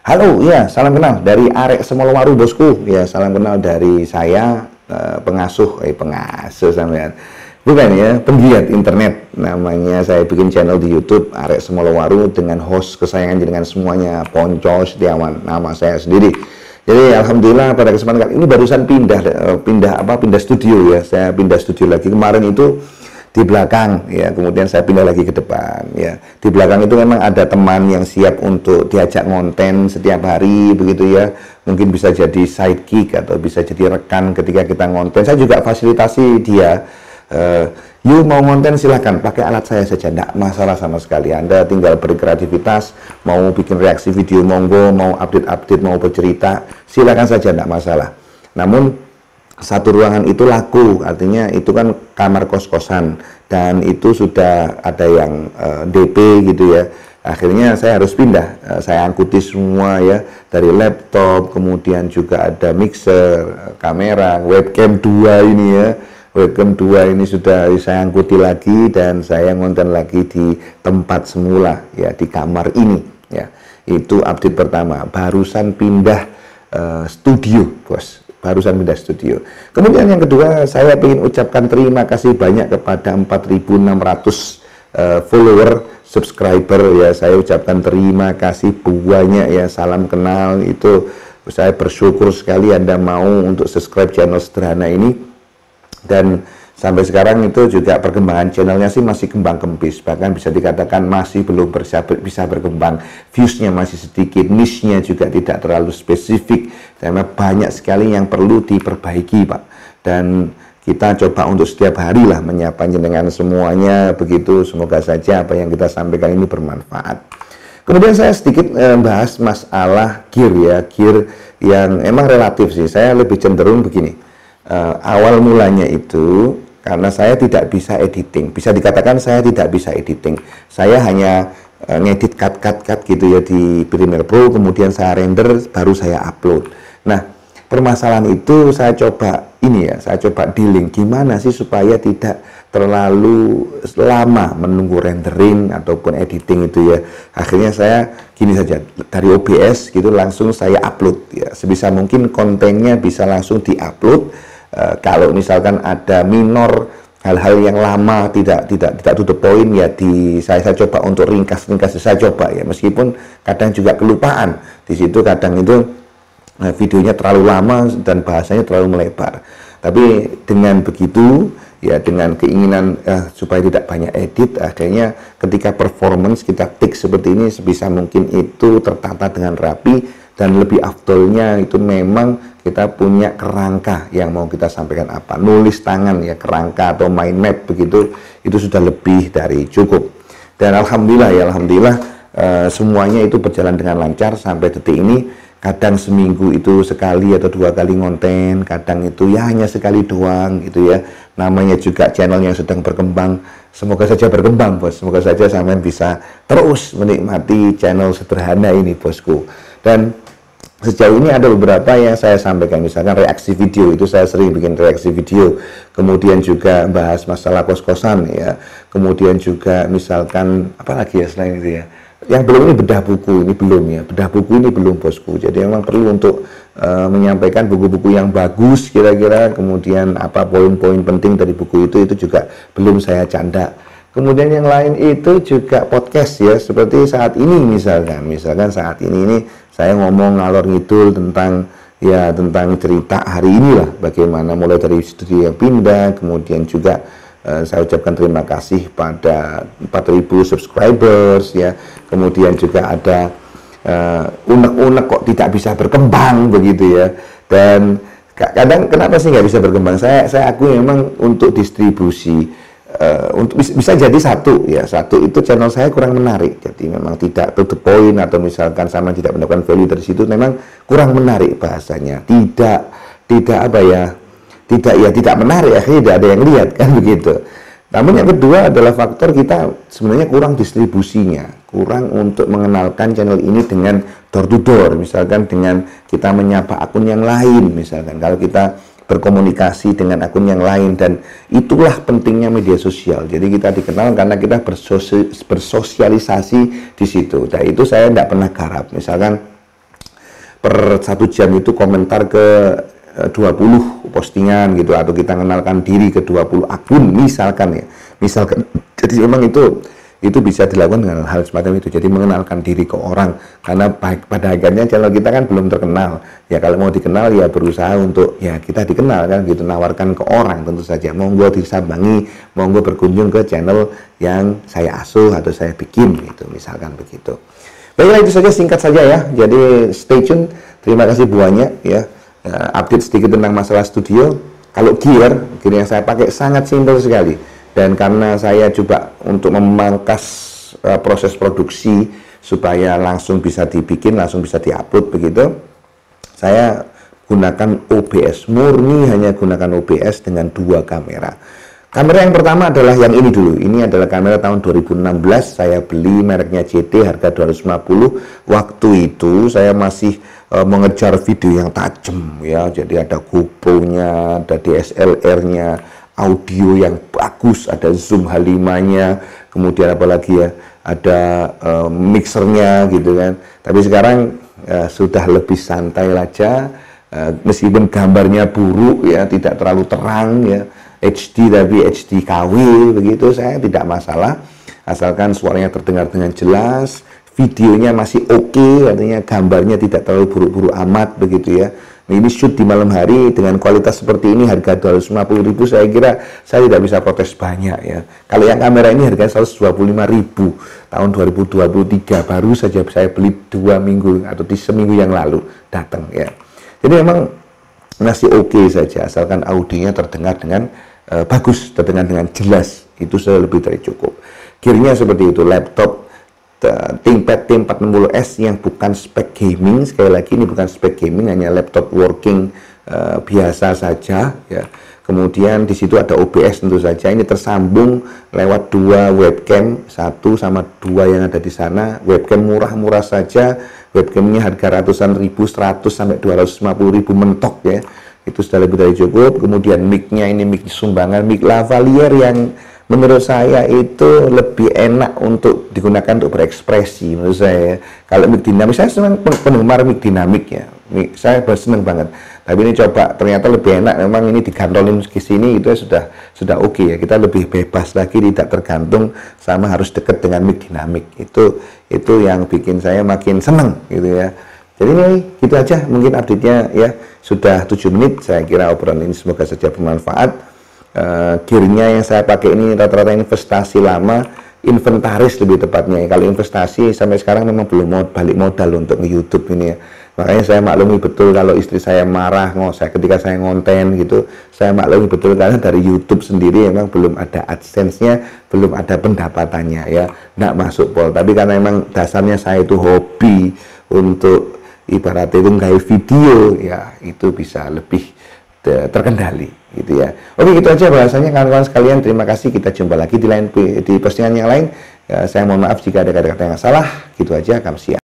Halo, ya salam kenal dari Arek Semolowaru bosku. Ya salam kenal dari saya pengasuh sampean. Bukan ya, penggiat internet. Namanya saya bikin channel di YouTube Arek Semolowaru dengan host kesayangan dengan semuanya Ponco Setiawan, nama saya sendiri. Jadi alhamdulillah pada kesempatan kali ini barusan pindah studio ya. Saya pindah studio lagi. Kemarin itu di belakang ya, kemudian saya pindah lagi ke depan ya. Di belakang itu memang ada teman yang siap untuk diajak ngonten setiap hari begitu ya, mungkin bisa jadi sidekick atau bisa jadi rekan ketika kita ngonten. Saya juga fasilitasi dia, yuk mau ngonten silahkan pakai alat saya saja, tidak masalah sama sekali. Anda tinggal berkreativitas, mau bikin reaksi video monggo, mau update-update, mau bercerita silahkan saja, tidak masalah. Namun satu ruangan itu laku, artinya itu kan kamar kos-kosan dan itu sudah ada yang DP gitu ya. Akhirnya saya harus pindah, saya angkuti semua ya, dari laptop, kemudian juga ada mixer, kamera, webcam 2 ini ya. Webcam 2 ini sudah saya angkuti lagi dan saya ngonten lagi di tempat semula ya, di kamar ini ya. Itu update pertama, barusan pindah studio bos. Barusan pindah studio. Kemudian yang kedua, saya ingin ucapkan terima kasih banyak kepada 4.600 follower, subscriber ya. Saya ucapkan terima kasih banyak ya, salam kenal. Itu saya bersyukur sekali Anda mau untuk subscribe channel sederhana ini. Dan sampai sekarang itu juga perkembangan channelnya sih masih kembang-kempis, bahkan bisa dikatakan masih belum bisa berkembang, viewsnya masih sedikit, niche-nya juga tidak terlalu spesifik, karena banyak sekali yang perlu diperbaiki Pak. Dan kita coba untuk setiap hari lah menyapa dengan semuanya begitu. Semoga saja apa yang kita sampaikan ini bermanfaat. Kemudian saya sedikit bahas masalah gear ya, gear yang emang relatif sih. Saya lebih cenderung begini. Awal mulanya itu karena saya tidak bisa editing, bisa dikatakan saya tidak bisa editing. Saya hanya ngedit cut gitu ya di Premiere Pro, kemudian saya render, baru saya upload. Nah, permasalahan itu saya coba saya coba dealing gimana sih supaya tidak terlalu lama menunggu rendering ataupun editing itu ya. Akhirnya saya gini saja, dari OBS gitu langsung saya upload ya. Sebisa mungkin kontennya bisa langsung diupload. Kalau misalkan ada minor hal-hal yang lama tidak to the point ya, saya coba untuk ringkas saya coba ya, meskipun kadang juga kelupaan di situ, kadang itu videonya terlalu lama dan bahasanya terlalu melebar. Tapi dengan begitu ya, dengan keinginan supaya tidak banyak edit, akhirnya ketika performance kita take seperti ini sebisa mungkin itu tertata dengan rapi. Dan lebih afdolnya itu memang kita punya kerangka yang mau kita sampaikan apa, nulis tangan ya, kerangka atau mind map begitu, itu sudah lebih dari cukup. Dan alhamdulillah semuanya itu berjalan dengan lancar sampai detik ini. Kadang seminggu itu sekali atau 2 kali ngonten, kadang itu ya hanya sekali doang gitu ya. Namanya juga channel yang sedang berkembang. Semoga saja berkembang bos, semoga saja sampean bisa terus menikmati channel sederhana ini bosku. Dan sejauh ini ada beberapa yang saya sampaikan, misalkan reaksi video, itu saya sering bikin reaksi video. Kemudian juga bahas masalah kos-kosan ya. Kemudian juga misalkan apa lagi ya selain itu ya. Yang belum ini bedah buku, ini belum ya. Bedah buku ini belum bosku. Jadi memang perlu untuk menyampaikan buku-buku yang bagus kira-kira. Kemudian apa poin-poin penting dari buku itu juga belum saya canda. Kemudian yang lain itu juga podcast ya, seperti saat ini misalkan saat ini saya ngomong ngalor ngidul tentang cerita hari inilah, bagaimana mulai dari studio yang pindah, kemudian juga saya ucapkan terima kasih pada 4.000 subscribers ya, kemudian juga ada unek-unek kok tidak bisa berkembang begitu ya. Dan kadang kenapa sih nggak bisa berkembang, saya akui memang untuk distribusi, untuk bisa jadi satu itu channel saya kurang menarik, jadi memang tidak to the point, atau misalkan sama tidak mendapatkan value dari situ, memang kurang menarik bahasanya, tidak menarik, akhirnya tidak ada yang lihat kan begitu. Namun yang kedua adalah faktor kita sebenarnya kurang distribusinya, kurang untuk mengenalkan channel ini dengan door to door, misalkan dengan kita menyapa akun yang lain, misalkan kalau kita berkomunikasi dengan akun yang lain. Dan itulah pentingnya media sosial. Jadi kita dikenal karena kita bersosialisasi di situ. Dan itu saya tidak pernah garap. Misalkan per 1 jam itu komentar ke 20 postingan gitu, atau kita mengenalkan diri ke 20 akun misalkan ya. Misalkan, jadi memang itu bisa dilakukan dengan hal semacam itu. Jadi mengenalkan diri ke orang, karena pada akhirnya channel kita kan belum terkenal ya. Kalau mau dikenal ya berusaha untuk ya kita dikenal kan gitu, nawarkan ke orang. Tentu saja monggo disambangi, monggo berkunjung ke channel yang saya asuh atau saya bikin gitu, misalkan begitu. Baiklah, itu saja, singkat saja ya. Jadi stay tune, terima kasih banyak ya. Update sedikit tentang masalah studio. Kalau gear yang saya pakai sangat simpel sekali. Dan karena saya coba untuk memangkas proses produksi supaya langsung bisa dibikin, langsung bisa diupload begitu, saya gunakan OBS, murni hanya gunakan OBS dengan 2 kamera. Kamera yang pertama adalah yang ini dulu. Ini adalah kamera tahun 2016, saya beli mereknya JT, harga 250. Waktu itu saya masih mengejar video yang tajam ya, jadi ada GoPro-nya, ada DSLR-nya, audio yang bagus, ada zoom H5-nya, kemudian apalagi ya, ada mixernya gitu kan. Tapi sekarang sudah lebih santai aja, meskipun gambarnya buruk ya, tidak terlalu terang ya, HD tapi HD KW begitu, saya tidak masalah, asalkan suaranya terdengar dengan jelas, videonya masih oke, artinya gambarnya tidak terlalu buruk-buruk amat begitu ya. Ini shoot di malam hari dengan kualitas seperti ini, harga 250.000, saya kira saya tidak bisa protes banyak ya. Kalau yang kamera ini harganya 125.000 tahun 2023, baru saja saya beli 2 minggu atau di seminggu yang lalu datang ya. Jadi memang masih oke saja, asalkan audionya terdengar dengan bagus, terdengar dengan jelas, itu sudah lebih dari cukup. Gearnya seperti itu, laptop ThinkPad T460S yang bukan spek gaming. Sekali lagi ini bukan spek gaming, hanya laptop working biasa saja ya. Kemudian di situ ada OBS tentu saja. Ini tersambung lewat 2 webcam, 1 sama 2 yang ada di sana. Webcam murah-murah saja. Webcamnya harga ratusan ribu, 100 sampai 250.000 mentok ya. Itu sudah lebih dari cukup. Kemudian mic-nya ini mic sumbangan, mic lavalier yang menurut saya itu lebih enak untuk digunakan untuk berekspresi menurut saya. Kalau mic dinamik, saya senang penggemar mic dinamik ya. Saya senang banget. Tapi ini coba ternyata lebih enak, memang ini digantolin ke sini itu sudah oke ya. Kita lebih bebas lagi, tidak tergantung sama harus dekat dengan mic dinamik. Itu yang bikin saya makin senang gitu ya. Jadi ini gitu aja mungkin update-nya ya. Sudah 7 menit, saya kira obrolan ini semoga saja bermanfaat. Gearnya yang saya pakai ini rata-rata investasi lama, inventaris lebih tepatnya. Kalau investasi sampai sekarang memang belum mau balik modal untuk nge-YouTube ini ya. Makanya saya maklumi betul kalau istri saya marah ketika saya ngonten gitu. Saya maklumi betul karena dari YouTube sendiri memang belum ada AdSense-nya, belum ada pendapatannya ya, nggak masuk pol. Tapi karena memang dasarnya saya itu hobi untuk ibaratnya itu nggak video ya, itu bisa lebih terkendali gitu ya. Oke, gitu aja bahasanya kawan-kawan sekalian. Terima kasih, kita jumpa lagi di postingan yang lain. Saya mohon maaf jika ada kata-kata yang salah. Gitu aja, kamsia.